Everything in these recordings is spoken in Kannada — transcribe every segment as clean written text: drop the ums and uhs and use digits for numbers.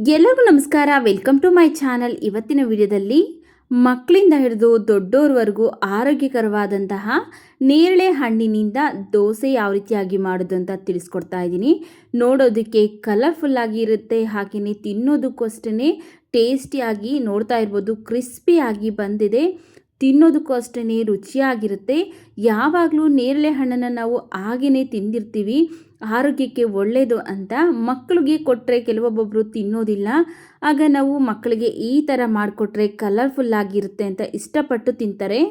ಎಲ್ಲರಿಗೂ ನಮಸ್ಕಾರ. Welcome to my channel. ಇವತ್ತಿನ ವಿಡಿಯೋದಲ್ಲಿ ಮಕ್ಕಳಿಂದ ಹಿಡಿದು ದೊಡ್ಡೋರ್ವರೆಗೂ ಆರೋಗ್ಯಕರವಾದಂತಹ ನೇರಳೆ ಹಣ್ಣಿನಿಂದ ದೋಸೆ ಯಾವ ರೀತಿಯಾಗಿ ಮಾಡೋದು ಅಂತ ತಿಳಿಸ್ಕೊಡ್ತಾ ಇದ್ದೀನಿ. ನೋಡೋದಕ್ಕೆ ಕಲರ್ಫುಲ್ಲಾಗಿ ಇರುತ್ತೆ, ಹಾಗೆಯೇ ತಿನ್ನೋದಕ್ಕೂ ಅಷ್ಟೇ ಟೇಸ್ಟಿಯಾಗಿ ನೋಡ್ತಾ ಇರ್ಬೋದು, ಕ್ರಿಸ್ಪಿಯಾಗಿ ಬಂದಿದೆ. ತಿನ್ನೋದಕ್ಕೂ ಅಷ್ಟೇ ರುಚಿಯಾಗಿರುತ್ತೆ. ಯಾವಾಗಲೂ ನೇರಳೆ ಹಣ್ಣನ್ನು ನಾವು ಹಾಗೆಯೇ ತಿಂದಿರ್ತೀವಿ, ಆರೋಗ್ಯಕ್ಕೆ ಒಳ್ಳೆಯದು ಅಂತ. ಮಕ್ಕಳಿಗೆ ಕೊಟ್ಟರೆ ಕೆಲವೊಬ್ಬೊಬ್ಬರು ತಿನ್ನೋದಿಲ್ಲ. ಆಗ ನಾವು ಮಕ್ಕಳಿಗೆ ಈ ಥರ ಮಾಡಿಕೊಟ್ರೆ ಕಲರ್ಫುಲ್ಲಾಗಿರುತ್ತೆ ಅಂತ ಇಷ್ಟಪಟ್ಟು ತಿಂತಾರೆ.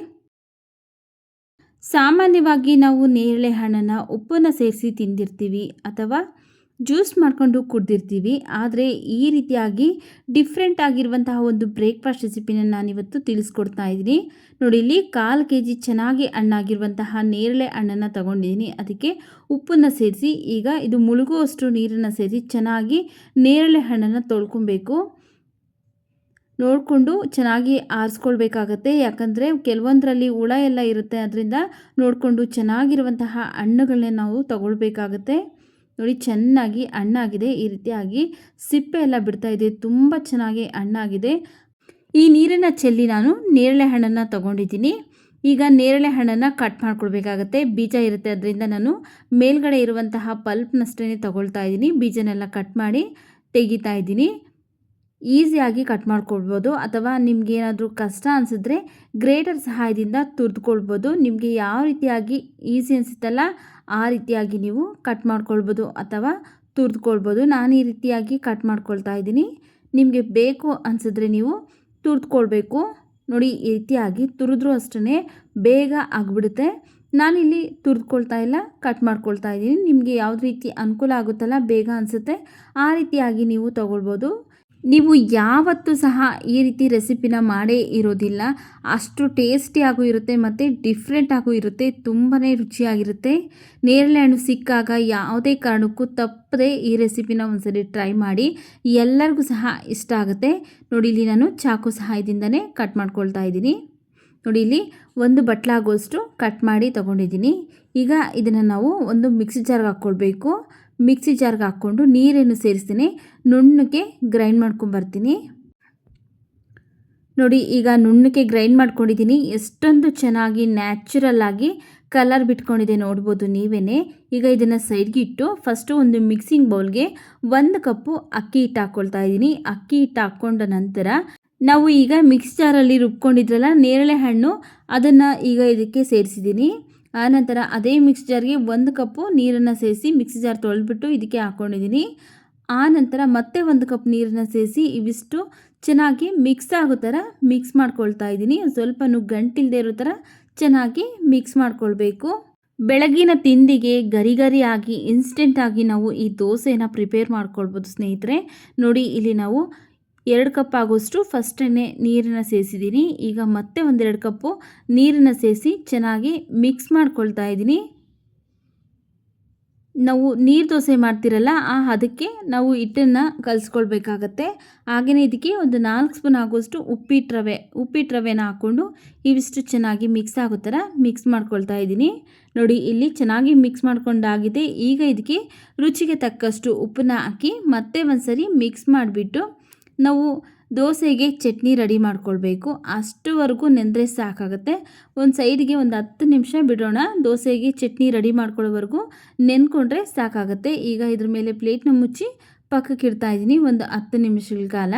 ಸಾಮಾನ್ಯವಾಗಿ ನಾವು ನೇರಳೆ ಹಣ್ಣನ್ನು ಉಪ್ಪನ್ನು ಸೇರಿಸಿ ತಿಂದಿರ್ತೀವಿ ಅಥವಾ ಜ್ಯೂಸ್ ಮಾಡಿಕೊಂಡು ಕುಡ್ದಿರ್ತೀವಿ. ಆದರೆ ಈ ರೀತಿಯಾಗಿ ಡಿಫ್ರೆಂಟ್ ಆಗಿರುವಂತಹ ಒಂದು ಬ್ರೇಕ್ಫಾಸ್ಟ್ ರೆಸಿಪಿನ ನಾನಿವತ್ತು ತಿಳಿಸ್ಕೊಡ್ತಾ ಇದ್ದೀನಿ. ನೋಡಿ, ಇಲ್ಲಿ 1/4 kg ಚೆನ್ನಾಗಿ ಹಣ್ಣಾಗಿರುವಂತಹ ನೇರಳೆ ಹಣ್ಣನ್ನು ತಗೊಂಡಿದ್ದೀನಿ. ಅದಕ್ಕೆ ಉಪ್ಪನ್ನು ಸೇರಿಸಿ ಈಗ ಇದು ಮುಳುಗುವಷ್ಟು ನೀರನ್ನು ಸೇರಿಸಿ ಚೆನ್ನಾಗಿ ನೇರಳೆ ಹಣ್ಣನ್ನು ತೊಳ್ಕೊಬೇಕು. ನೋಡಿಕೊಂಡು ಚೆನ್ನಾಗಿ ಆರಿಸ್ಕೊಳ್ಬೇಕಾಗತ್ತೆ, ಯಾಕಂದರೆ ಕೆಲವೊಂದರಲ್ಲಿ ಹುಳ ಎಲ್ಲ ಇರುತ್ತೆ. ಅದರಿಂದ ನೋಡಿಕೊಂಡು ಚೆನ್ನಾಗಿರುವಂತಹ ಹಣ್ಣುಗಳನ್ನೇ ನಾವು ತಗೊಳ್ಬೇಕಾಗತ್ತೆ. ನೋಡಿ, ಚೆನ್ನಾಗಿ ಹಣ್ಣಾಗಿದೆ. ಈ ರೀತಿಯಾಗಿ ಸಿಪ್ಪೆ ಎಲ್ಲ ಬಿಡ್ತಾ ಇದೆ, ತುಂಬ ಚೆನ್ನಾಗಿ ಹಣ್ಣಾಗಿದೆ. ಈ ನೀರನ್ನು ಚೆಲ್ಲಿ ನಾನು ನೇರಳೆ ಹಣ್ಣನ್ನು ತಗೊಂಡಿದ್ದೀನಿ. ಈಗ ನೇರಳೆ ಹಣ್ಣನ್ನು ಕಟ್ ಮಾಡ್ಕೊಳ್ಬೇಕಾಗತ್ತೆ. ಬೀಜ ಇರುತ್ತೆ, ಅದರಿಂದ ನಾನು ಮೇಲ್ಗಡೆ ಇರುವಂತಹ ಪಲ್ಪ್ನಷ್ಟೇ ತಗೊಳ್ತಾ ಇದ್ದೀನಿ. ಬೀಜನೆಲ್ಲ ಕಟ್ ಮಾಡಿ ತೆಗಿತಾ ಇದ್ದೀನಿ. ಈಸಿಯಾಗಿ ಕಟ್ ಮಾಡ್ಕೊಳ್ಬೋದು, ಅಥವಾ ನಿಮಗೇನಾದರೂ ಕಷ್ಟ ಅನಿಸಿದ್ರೆ ಗ್ರೇಟರ್ ಸಹಾಯದಿಂದ ತುರಿದುಕೊಳ್ಬೋದು. ನಿಮಗೆ ಯಾವ ರೀತಿಯಾಗಿ ಈಸಿ ಅನಿಸುತ್ತಲ್ಲ ಆ ರೀತಿಯಾಗಿ ನೀವು ಕಟ್ ಮಾಡ್ಕೊಳ್ಬೋದು ಅಥವಾ ತುರಿದುಕೊಳ್ಬೋದು. ನಾನು ಈ ರೀತಿಯಾಗಿ ಕಟ್ ಮಾಡ್ಕೊಳ್ತಾ ಇದ್ದೀನಿ. ನಿಮಗೆ ಬೇಕು ಅನಿಸಿದ್ರೆ ನೀವು ತುರಿದುಕೊಳ್ಬೇಕು. ನೋಡಿ, ಈ ರೀತಿಯಾಗಿ ತುರಿದ್ರೂ ಅಷ್ಟೇ ಬೇಗ ಆಗಿಬಿಡುತ್ತೆ. ನಾನಿಲ್ಲಿ ತುರಿದುಕೊಳ್ತಾ ಇಲ್ಲ, ಕಟ್ ಮಾಡ್ಕೊಳ್ತಾ ಇದ್ದೀನಿ. ನಿಮಗೆ ಯಾವ್ದು ರೀತಿ ಅನುಕೂಲ ಆಗುತ್ತಲ್ಲ, ಬೇಗ ಅನಿಸುತ್ತೆ ಆ ರೀತಿಯಾಗಿ ನೀವು ತಗೊಳ್ಬೋದು. ನೀವು ಯಾವತ್ತೂ ಸಹ ಈ ರೀತಿ ರೆಸಿಪಿನ ಮಾಡೇ ಇರೋದಿಲ್ಲ. ಅಷ್ಟು ಟೇಸ್ಟಿಯಾಗೂ ಇರುತ್ತೆ ಮತ್ತು ಡಿಫ್ರೆಂಟಾಗೂ ಇರುತ್ತೆ, ತುಂಬಾ ರುಚಿಯಾಗಿರುತ್ತೆ. ನೇರಳೆ ಹಣ್ಣು ಸಿಕ್ಕಾಗ ಯಾವುದೇ ಕಾರಣಕ್ಕೂ ತಪ್ಪದೆ ಈ ರೆಸಿಪಿನ ಒಂದ್ಸರಿ ಟ್ರೈ ಮಾಡಿ, ಎಲ್ಲರಿಗೂ ಸಹ ಇಷ್ಟ ಆಗುತ್ತೆ. ನೋಡಿ, ಇಲ್ಲಿ ನಾನು ಚಾಕು ಸಹಾಯದಿಂದನೇ ಕಟ್ ಮಾಡ್ಕೊಳ್ತಾ ಇದ್ದೀನಿ. ನೋಡಿ, ಇಲ್ಲಿ 1 ಬಟ್ಲಾಗೋಷ್ಟು ಕಟ್ ಮಾಡಿ ತಗೊಂಡಿದ್ದೀನಿ. ಈಗ ಇದನ್ನು ನಾವು ಒಂದು ಮಿಕ್ಸಿ ಜಾರ್ಗೆ ಹಾಕ್ಕೊಳ್ಬೇಕು. ಮಿಕ್ಸಿ ಜಾರ್ಗೆ ಹಾಕ್ಕೊಂಡು ನೀರೇನು ಸೇರಿಸ್ತೀನಿ, ನುಣ್ಣಗೆ ಗ್ರೈಂಡ್ ಮಾಡ್ಕೊಂಬರ್ತೀನಿ. ನೋಡಿ, ಈಗ ನುಣ್ಣಗೆ ಗ್ರೈಂಡ್ ಮಾಡ್ಕೊಂಡಿದ್ದೀನಿ. ಎಷ್ಟೊಂದು ಚೆನ್ನಾಗಿ ನ್ಯಾಚುರಲ್ ಆಗಿ ಕಲರ್ ಬಿಟ್ಕೊಂಡಿದೆ ನೋಡ್ಬೋದು ನೀವೇ. ಈಗ ಇದನ್ನು ಸೈಡ್ಗೆ ಇಟ್ಟು ಫಸ್ಟು ಒಂದು ಮಿಕ್ಸಿಂಗ್ ಬೌಲ್ಗೆ 1 ಕಪ್ಪು ಅಕ್ಕಿ ಹಿಟ್ಟು ಹಾಕ್ಕೊಳ್ತಾ ಇದ್ದೀನಿ. ಅಕ್ಕಿ ಹಿಟ್ಟು ಹಾಕ್ಕೊಂಡ ನಂತರ ನಾವು ಈಗ ಮಿಕ್ಸ್ ಜಾರಲ್ಲಿ ರುಬ್ಕೊಂಡಿದ್ರಲ್ಲ ನೇರಳೆ ಹಣ್ಣು, ಅದನ್ನು ಈಗ ಇದಕ್ಕೆ ಸೇರಿಸಿದ್ದೀನಿ. ಆನಂತರ ಅದೇ ಮಿಕ್ಸ್ ಜಾರ್ಗೆ 1 ಕಪ್ಪು ನೀರನ್ನು ಸೇರಿಸಿ ಮಿಕ್ಸಿ ಜಾರ್ ತೊಳೆದ್ಬಿಟ್ಟು ಇದಕ್ಕೆ ಹಾಕ್ಕೊಂಡಿದ್ದೀನಿ. ಆನಂತರ ಮತ್ತೆ 1 ಕಪ್ ನೀರನ್ನು ಸೇರಿಸಿ ಇವಿಷ್ಟು ಚೆನ್ನಾಗಿ ಮಿಕ್ಸ್ ಆಗೋ ಥರ ಮಿಕ್ಸ್ ಮಾಡ್ಕೊಳ್ತಾ ಇದ್ದೀನಿ. ಸ್ವಲ್ಪ ಗಂಟಿಲ್ಲದೆ ಇರೋ ಥರ ಚೆನ್ನಾಗಿ ಮಿಕ್ಸ್ ಮಾಡ್ಕೊಳ್ಬೇಕು. ಬೆಳಗಿನ ತಿಂಡಿಗೆ ಗರಿ ಗರಿಯಾಗಿ ಇನ್ಸ್ಟೆಂಟಾಗಿ ನಾವು ಈ ದೋಸೆನ ಪ್ರಿಪೇರ್ ಮಾಡ್ಕೊಳ್ಬೋದು ಸ್ನೇಹಿತರೆ. ನೋಡಿ, ಇಲ್ಲಿ ನಾವು 2 ಕಪ್ ಆಗೋಷ್ಟು ಫಸ್ಟೇ ನೀರನ್ನು ಸೇರಿಸಿದ್ದೀನಿ. ಈಗ ಮತ್ತೆ 1-2 ಕಪ್ಪು ನೀರನ್ನು ಸೇರಿಸಿ ಚೆನ್ನಾಗಿ ಮಿಕ್ಸ್ ಮಾಡ್ಕೊಳ್ತಾ ಇದ್ದೀನಿ. ನಾವು ನೀರು ದೋಸೆ ಮಾಡ್ತಿರಲ್ಲ ಅದಕ್ಕೆ ನಾವು ಹಿಟ್ಟನ್ನು ಕಲಿಸ್ಕೊಳ್ಬೇಕಾಗತ್ತೆ. ಹಾಗೆಯೇ ಇದಕ್ಕೆ ಒಂದು 4 ಸ್ಪೂನ್ ಆಗೋಷ್ಟು ಉಪ್ಪಿಟ್ಟು ರವೆನ ಹಾಕ್ಕೊಂಡು ಇವಿಷ್ಟು ಚೆನ್ನಾಗಿ ಮಿಕ್ಸ್ ಆಗೋ ಥರ ಮಿಕ್ಸ್ ಮಾಡ್ಕೊಳ್ತಾ ಇದ್ದೀನಿ. ನೋಡಿ, ಇಲ್ಲಿ ಚೆನ್ನಾಗಿ ಮಿಕ್ಸ್ ಮಾಡ್ಕೊಂಡಾಗಿದೆ. ಈಗ ಇದಕ್ಕೆ ರುಚಿಗೆ ತಕ್ಕಷ್ಟು ಉಪ್ಪನ್ನ ಹಾಕಿ ಮತ್ತೆ ಒಂದ್ಸರಿ ಮಿಕ್ಸ್ ಮಾಡಿಬಿಟ್ಟು ನಾವು ದೋಸೆಗೆ ಚಟ್ನಿ ರೆಡಿ ಮಾಡ್ಕೊಳ್ಬೇಕು. ಅಷ್ಟುವರೆಗೂ ನೆಂದರೆ ಸಾಕಾಗುತ್ತೆ. ಒಂದು ಸೈಡಿಗೆ ಒಂದು 10 ನಿಮಿಷ ಬಿಡೋಣ. ದೋಸೆಗೆ ಚಟ್ನಿ ರೆಡಿ ಮಾಡ್ಕೊಳ್ಳೋವರೆಗೂ ನೆನ್ಕೊಂಡ್ರೆ ಸಾಕಾಗುತ್ತೆ. ಈಗ ಇದ್ರ ಮೇಲೆ ಪ್ಲೇಟ್ನ ಮುಚ್ಚಿ ಪಕ್ಕಕ್ಕೆ ಇಡ್ತಾ ಇದ್ದೀನಿ ಒಂದು 10 ನಿಮಿಷಗಳ ಕಾಲ.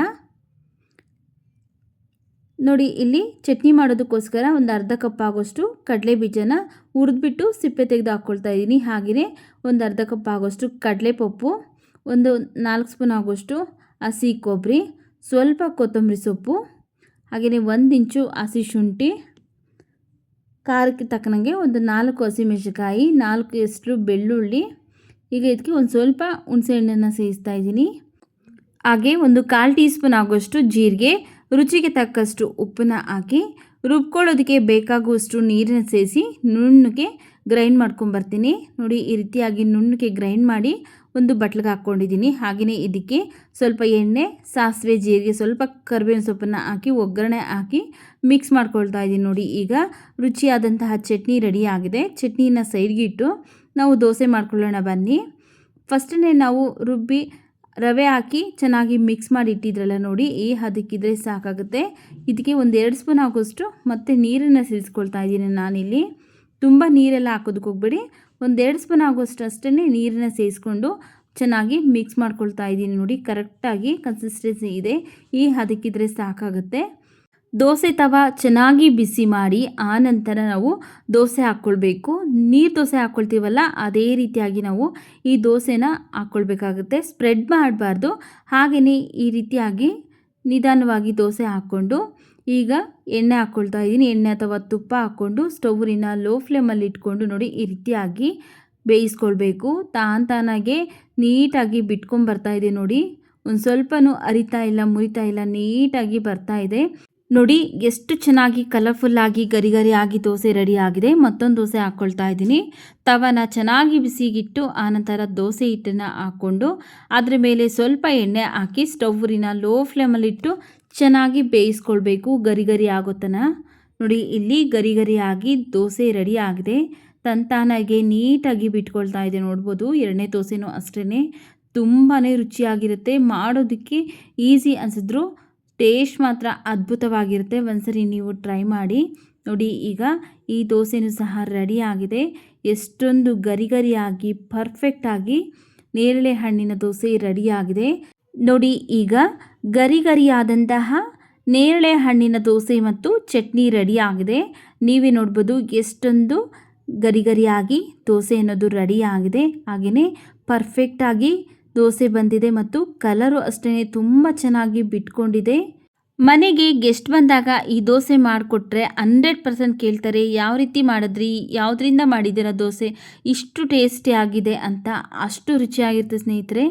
ನೋಡಿ, ಇಲ್ಲಿ ಚಟ್ನಿ ಮಾಡೋದಕ್ಕೋಸ್ಕರ ಒಂದು ಅರ್ಧ ಕಪ್ ಆಗೋಷ್ಟು ಕಡಲೆ ಬೀಜನ ಹುರಿದ್ಬಿಟ್ಟು ಸಿಪ್ಪೆ ತೆಗೆದು ಹಾಕ್ಕೊಳ್ತಾ ಇದ್ದೀನಿ. ಹಾಗೆಯೇ ಒಂದು ಅರ್ಧ ಕಪ್ ಆಗೋಷ್ಟು ಕಡಲೆಪಪ್ಪು, ಒಂದು 4 ಸ್ಪೂನ್ ಆಗೋಷ್ಟು ಹಸಿ ಕೊಬ್ಬರಿ, ಸ್ವಲ್ಪ ಕೊತ್ತಂಬರಿ ಸೊಪ್ಪು, ಹಾಗೆಯೇ 1 ಇಂಚು ಹಸಿ ಶುಂಠಿ, ಖಾರಕ್ಕೆ ತಕ್ಕನಂಗೆ ಒಂದು 4 ಹಸಿಮೆಣಸಿನಕಾಯಿ, 4 ಎಸಳು ಬೆಳ್ಳುಳ್ಳಿ. ಈಗ ಇದಕ್ಕೆ ಒಂದು ಸ್ವಲ್ಪ ಹುಣಸೆಹಣ್ಣನ್ನು ಸೇರಿಸ್ತಾ ಇದ್ದೀನಿ. ಹಾಗೆ ಒಂದು 1/4 ಟೀ ಸ್ಪೂನ್ ಆಗೋಷ್ಟು ಜೀರಿಗೆ, ರುಚಿಗೆ ತಕ್ಕಷ್ಟು ಉಪ್ಪನ್ನ ಹಾಕಿ ರುಬ್ಕೊಳ್ಳೋದಕ್ಕೆ ಬೇಕಾಗುವಷ್ಟು ನೀರನ್ನು ಸೇರಿಸಿ ನುಣ್ಣಗೆ ಗ್ರೈಂಡ್ ಮಾಡ್ಕೊಂಬರ್ತೀನಿ. ನೋಡಿ, ಈ ರೀತಿಯಾಗಿ ನುಣ್ಣಗೆ ಗ್ರೈಂಡ್ ಮಾಡಿ ಒಂದು ಬಟ್ಲಿಗೆ ಹಾಕ್ಕೊಂಡಿದ್ದೀನಿ. ಹಾಗೆಯೇ ಇದಕ್ಕೆ ಸ್ವಲ್ಪ ಎಣ್ಣೆ, ಸಾಸಿವೆ, ಜೀರಿಗೆ, ಸ್ವಲ್ಪ ಕರಿಬೇವಿನ ಸೊಪ್ಪನ್ನು ಹಾಕಿ ಒಗ್ಗರಣೆ ಹಾಕಿ ಮಿಕ್ಸ್ ಮಾಡ್ಕೊಳ್ತಾ ಇದ್ದೀನಿ. ನೋಡಿ, ಈಗ ರುಚಿಯಾದಂತಹ ಚಟ್ನಿ ರೆಡಿ ಆಗಿದೆ. ಚಟ್ನಿನ ಸೈಡ್ಗೆ ಇಟ್ಟು ನಾವು ದೋಸೆ ಮಾಡ್ಕೊಳ್ಳೋಣ ಬನ್ನಿ. ಫಸ್ಟೇ ನಾವು ರುಬ್ಬಿ ರವೆ ಹಾಕಿ ಚೆನ್ನಾಗಿ ಮಿಕ್ಸ್ ಮಾಡಿ ಇಟ್ಟಿದ್ರಲ್ಲ ನೋಡಿ, ಈ ಹದಕ್ಕಿದ್ರೆ ಸಾಕಾಗುತ್ತೆ. ಇದಕ್ಕೆ ಒಂದು 2 ಸ್ಪೂನ್ ಆಗೋಷ್ಟು ಮತ್ತು ನೀರನ್ನು ಸೇರಿಸ್ಕೊಳ್ತಾ ಇದ್ದೀನಿ ನಾನಿಲ್ಲಿ. ತುಂಬ ನೀರೆಲ್ಲ ಹಾಕೋದಕ್ಕೆ ಹೋಗಬೇಡಿ, ಒಂದು 2 ಸ್ಪೂನ್ ಆಗೋಷ್ಟು ಅಷ್ಟೇ ನೀರನ್ನು ಸೇರಿಸ್ಕೊಂಡು ಚೆನ್ನಾಗಿ ಮಿಕ್ಸ್ ಮಾಡ್ಕೊಳ್ತಾ ಇದ್ದೀನಿ ನೋಡಿ. ಕರೆಕ್ಟಾಗಿ ಕನ್ಸಿಸ್ಟೆನ್ಸಿ ಇದೆ, ಈ ಹದಕ್ಕಿದ್ರೆ ಸಾಕಾಗುತ್ತೆ. ದೋಸೆ ತವ ಚೆನ್ನಾಗಿ ಬಿಸಿ ಮಾಡಿ ಆನಂತರ ನಾವು ದೋಸೆ ಹಾಕ್ಕೊಳ್ಬೇಕು. ನೀರು ದೋಸೆ ಹಾಕ್ಕೊಳ್ತೀವಲ್ಲ ಅದೇ ರೀತಿಯಾಗಿ ನಾವು ಈ ದೋಸೆನ ಹಾಕ್ಕೊಳ್ಬೇಕಾಗುತ್ತೆ. ಸ್ಪ್ರೆಡ್ ಮಾಡಬಾರ್ದು, ಹಾಗೆಯೇ ಈ ರೀತಿಯಾಗಿ ನಿಧಾನವಾಗಿ ದೋಸೆ ಹಾಕ್ಕೊಂಡು ಈಗ ಎಣ್ಣೆ ಹಾಕ್ಕೊಳ್ತಾ ಇದ್ದೀನಿ. ಎಣ್ಣೆ ಅಥವಾ ತುಪ್ಪ ಹಾಕ್ಕೊಂಡು ಸ್ಟವ್ನ ಲೋ ಫ್ಲೇಮಲ್ಲಿ ಇಟ್ಕೊಂಡು ನೋಡಿ ಈ ರೀತಿಯಾಗಿ ಬೇಯಿಸ್ಕೊಳ್ಬೇಕು. ತಾನಾಗೆ ನೀಟಾಗಿ ಬಿಟ್ಕೊಂಡ್ಬರ್ತಾ ಇದೆ ನೋಡಿ, ಒಂದು ಸ್ವಲ್ಪನೂ ಅರಿತಾ ಇಲ್ಲ, ಮುರಿತಾ ಇಲ್ಲ, ನೀಟಾಗಿ ಬರ್ತಾ ಇದೆ ನೋಡಿ. ಎಷ್ಟು ಚೆನ್ನಾಗಿ ಕಲರ್ಫುಲ್ಲಾಗಿ ಗರಿ ಗರಿ ಆಗಿ ದೋಸೆ ರೆಡಿ ಆಗಿದೆ. ಮತ್ತೊಂದು ದೋಸೆ ಹಾಕ್ಕೊಳ್ತಾ ಇದ್ದೀನಿ. ತವನ ಚೆನ್ನಾಗಿ ಬಿಸಿಗಿಟ್ಟು ಆನಂತರ ದೋಸೆ ಹಿಟ್ಟನ್ನು ಹಾಕ್ಕೊಂಡು ಅದರ ಮೇಲೆ ಸ್ವಲ್ಪ ಎಣ್ಣೆ ಹಾಕಿ ಸ್ಟವ್ನ ಲೋ ಫ್ಲೇಮಲ್ಲಿಟ್ಟು ಚೆನ್ನಾಗಿ ಬೇಯಿಸ್ಕೊಳ್ಬೇಕು ಗರಿ ಗರಿ ಆಗೋ ತನಕ ನೋಡಿ. ಇಲ್ಲಿ ಗರಿ ಗರಿ ಆಗಿ ದೋಸೆ ರೆಡಿ ಆಗಿದೆ. ತಾನಾಗೆ ನೀಟಾಗಿ ಬಿಟ್ಕೊಳ್ತಾ ಇದೆ ನೋಡ್ಬೋದು. ಎರಡನೇ ದೋಸೆನೂ ಅಷ್ಟೇ ತುಂಬಾ ರುಚಿಯಾಗಿರುತ್ತೆ, ಮಾಡೋದಕ್ಕೆ ಈಸಿ ಅನಿಸಿದ್ರು ಟೇಸ್ಟ್ ಮಾತ್ರ ಅದ್ಭುತವಾಗಿರುತ್ತೆ. ಒಂದ್ಸರಿ ನೀವು ಟ್ರೈ ಮಾಡಿ ನೋಡಿ. ಈಗ ಈ ದೋಸೆನೂ ಸಹ ರೆಡಿ ಆಗಿದೆ. ಎಷ್ಟೊಂದು ಗರಿ ಗರಿಯಾಗಿ ಪರ್ಫೆಕ್ಟಾಗಿ ನೇರಳೆ ಹಣ್ಣಿನ ದೋಸೆ ರೆಡಿಯಾಗಿದೆ ನೋಡಿ. ಈಗ ಗರಿ ಗರಿಯಾದಂತಹ ನೇರಳೆ ಹಣ್ಣಿನ ದೋಸೆ ಮತ್ತು ಚಟ್ನಿ ರೆಡಿ ಆಗಿದೆ. ನೀವೇ ನೋಡ್ಬೋದು ಎಷ್ಟೊಂದು ಗರಿ ಗರಿಯಾಗಿ ದೋಸೆ ಅನ್ನೋದು ರೆಡಿ ಆಗಿದೆ. ಹಾಗೆಯೇ ಪರ್ಫೆಕ್ಟಾಗಿ ದೋಸೆ ಬಂದಿದೆ ಮತ್ತು ಕಲರು ಅಷ್ಟೇ ತುಂಬ ಚೆನ್ನಾಗಿ ಬಿಟ್ಕೊಂಡಿದೆ. ಮನೆಗೆ ಗೆಸ್ಟ್ ಬಂದಾಗ ಈ ದೋಸೆ ಮಾಡಿಕೊಟ್ರೆ 100% ಕೇಳ್ತಾರೆ, ಯಾವ ರೀತಿ ಮಾಡಿದ್ರಿ, ಯಾವುದರಿಂದ ಮಾಡಿದ್ದೀರಾ ದೋಸೆ, ಇಷ್ಟು ಟೇಸ್ಟಿ ಆಗಿದೆ ಅಂತ. ಅಷ್ಟು ರುಚಿಯಾಗಿರುತ್ತೆ ಸ್ನೇಹಿತರೆ.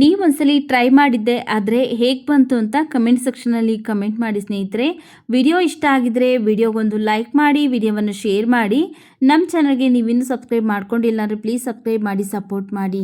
ನೀವೊಂದ್ಸಲಿ ಟ್ರೈ ಮಾಡಿದ್ದೆ ಆದರೆ ಹೇಗೆ ಬಂತು ಅಂತ ಕಮೆಂಟ್ ಸೆಕ್ಷನಲ್ಲಿ ಕಮೆಂಟ್ ಮಾಡಿ ಸ್ನೇಹಿತರೆ. ವಿಡಿಯೋ ಇಷ್ಟ ಆಗಿದ್ರೆ ವಿಡಿಯೋಗೊಂದು ಲೈಕ್ ಮಾಡಿ, ವಿಡಿಯೋವನ್ನು ಶೇರ್ ಮಾಡಿ. ನಮ್ಮ ಚಾನಲ್ಗೆ ನೀವಿನ್ನೂ ಸಬ್ಸ್ಕ್ರೈಬ್ ಮಾಡ್ಕೊಂಡಿಲ್ಲ ಅಂದರೆ ಪ್ಲೀಸ್ ಸಬ್ಸ್ಕ್ರೈಬ್ ಮಾಡಿ, ಸಪೋರ್ಟ್ ಮಾಡಿ.